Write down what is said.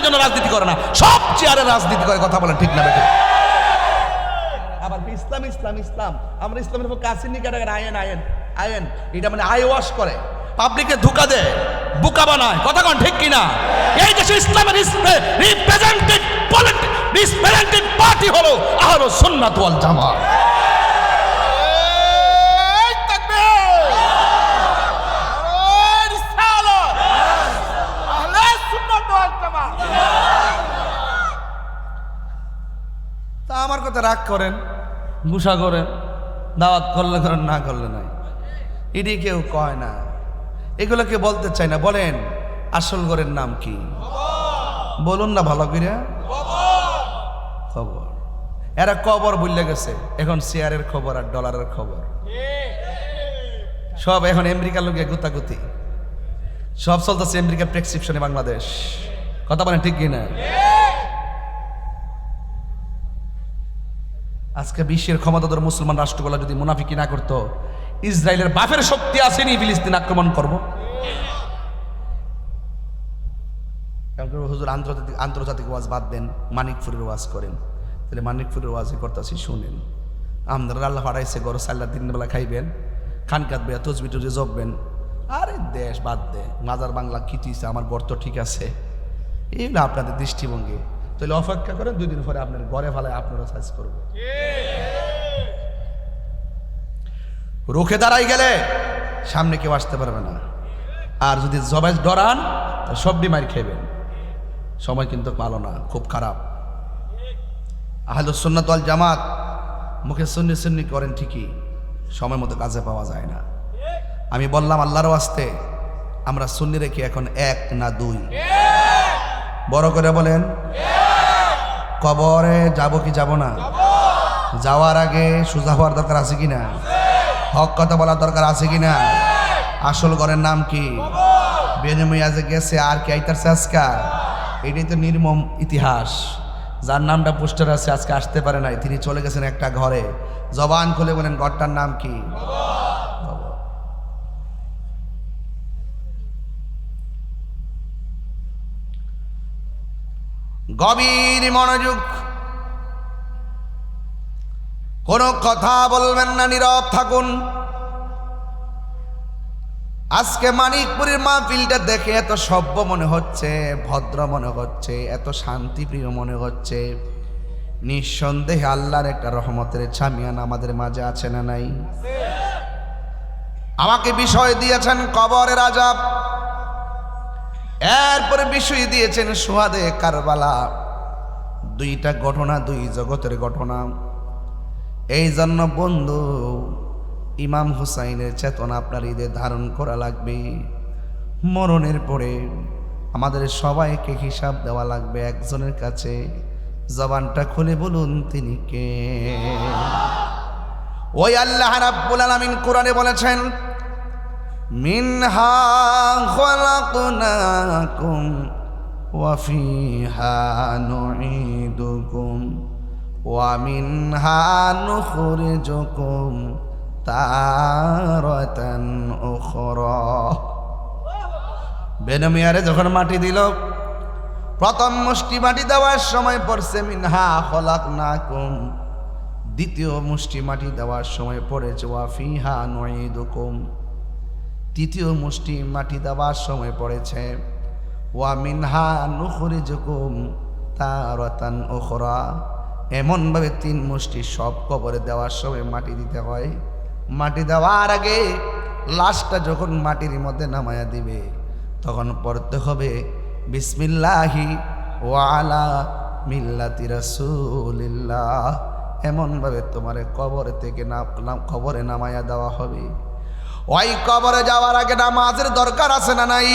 জন্য রাজনীতি করে না, সব চেয়ারে রাজনীতি করে। কথা বলেন ঠিক না বেঠিক? আবার ইসলাম ইসলাম ইসলাম, আমরা ইসলামের পক্ষে আসেনি কেন? আয়েন আয়েন আয়েন, এটা মানে আই ওয়াশ করে, পাবলিককে ধোঁকা দেয়, বোকা বানায়। কথা কন ঠিক কিনা? এই দেশে ইসলামের রিপ্রেজেন্টেড পার্টি হলো আহলুস সুন্নাত ওয়াল জামাত। তা আমার কথা রাগ করেন, গুসা করেন, দাওয়াত করলে করেন, না করলে নাই, এটি কেউ কয় না, এগুলো কেউ বলতে চায় না। বলেন আসল ঘরের নাম কি? বলুন না ভালো করে। খবর। এরা কবর ভুলে গেছে, এখন শেয়ারের খবর আর ডলারের খবর, সব এখন আমেরিকার লোকে গুতাগুতি, সব চলতেছে আমেরিকার প্রেসক্রিপশনে বাংলাদেশ। কথা বলেন ঠিক কিনা? আজকে বিশ্বের ক্ষমতাধর মুসলমান রাষ্ট্রগুলো যদি মুনাফিকি না করতো, ইসরায়েলের বাফের শক্তি আসেনি ফিলিস্তিন আক্রমণ করবো। হুজুর আন্তর্জাতিক ওয়াজ বাদ দেন, মানিকপুরের ওয়াজ করেন। তাহলে মানিকপুরের ওয়াজে করতেছি শুনেন। আমাদের আল্লাহ পাঠাইছে গরু সাল্লা দিন বেলা খাইবেন, খান কাটবে, তসবি টুজি জপবেন। আরে দেশ বাদ দে, মাজার বাংলা খিটিছে, আমার গর্ত ঠিক আছে, এইগুলো আপনাদের দৃষ্টিভঙ্গি। তাহলে অপেক্ষা করেন, 2 দিন পরে আপনার ঘরে ফেলায় আপনারা সাইজ করবো। রুখে দাঁড়াই গেলে সামনে কেউ আসতে পারবে না। আর যদি জবাই ডরান, সব ডিমাইর খেবেন। সময় কিন্তু ভালো না, খুব খারাপ। আহলুস সুন্নাত ওয়াল জামাত মুখে সুন্নি সুন্নি করেন ঠিকই, সময় মতো কাজে পাওয়া যায় না। আমি বললাম আল্লাহর ওয়াস্তে, আমরা সুন্নি রেখে এখন 1 না 2? বড় করে বলেন। কবরে যাব কি যাব না? যাওয়ার আগে সোজা হওয়ার দরকার আছে কিনা? হক কথা বলার দরকার আছে কিনা? আসল ঘরের নাম কি? বেনমিয়াজে গেছে আর কি আইতারছে আজকা? এটাই তো নির্মম ইতিহাস। যার নামটা পোস্টার আছে আজকে আসতে পারে নাই, তিনি চলে গেছেন একটা ঘরে। জবান খুলে বলেন ঘরটার নাম কি? গভীর মনোযোগ, কোনো কথা বলবেন না, নীরব থাকুন। আজকে মানিকপুরের মাহফিলটা দেখে এত সভ্য মনে হচ্ছে, ভদ্র মনে হচ্ছে, এত শান্তিপ্রিয় মনে হচ্ছে। নিঃসন্দেহে আল্লাহর একটা রহমতের ছামিয়ান আমাদের মাঝে আছে না নাই? আমাকে বিষয় দিয়েছেন কবরের আযাব, এরপরে বিষয় দিয়েছেন সুহাদে কারবালা। 2টা ঘটনা, 2 জগতের ঘটনা। এই জন্য বন্ধু, ইমাম হুসাইনের চেতনা আপনার ঈদে ধারণ করা লাগবে। মরণের পরে আমাদের সবাইকে হিসাব দেওয়া লাগবে একজনের কাছে। জবানটা খুলে বলুন তিনি কে? ওই আল্লাহ রাব্বুল আলামিন কোরআনে বলেছেন, মিনহা খালাকনাকুম ওয়া ফিহা নুঈদুকুম ওয়া মিনহা নুখরিজুকুম তারাতান উখরা। বেনমিয়ারে যখন মাটি দিল, প্রথম মুষ্টি মাটি দেওয়ার সময় পড়ছে মিনহা খালাকনাকুম, দ্বিতীয় মুষ্টি মাটি দেওয়ার সময় পড়েছে ওয়া ফিহা নুঈদুকুম, তৃতীয় মুষ্টি মাটি দেওয়ার সময় পড়েছে ওয়া মিনহা নুখরিজুকুম তারাতান উখরা। এমনভাবে 3 মুষ্টি সব কবরে দেওয়ার সময় মাটি দিতে হয়। মাটি দেওয়ার আগে লাশটা যখন মাটির মধ্যে নামায়া দিবে, তখন পড়তে হবে বিসমিল্লাহি ওয়া আলা মিল্লাতি রাসূলিল্লাহ। এমনভাবে তোমার কবর থেকে কবরে নামায়া দেওয়া হবে। ওই কবরে যাওয়ার আগে নামাজের দরকার আছে না নাই?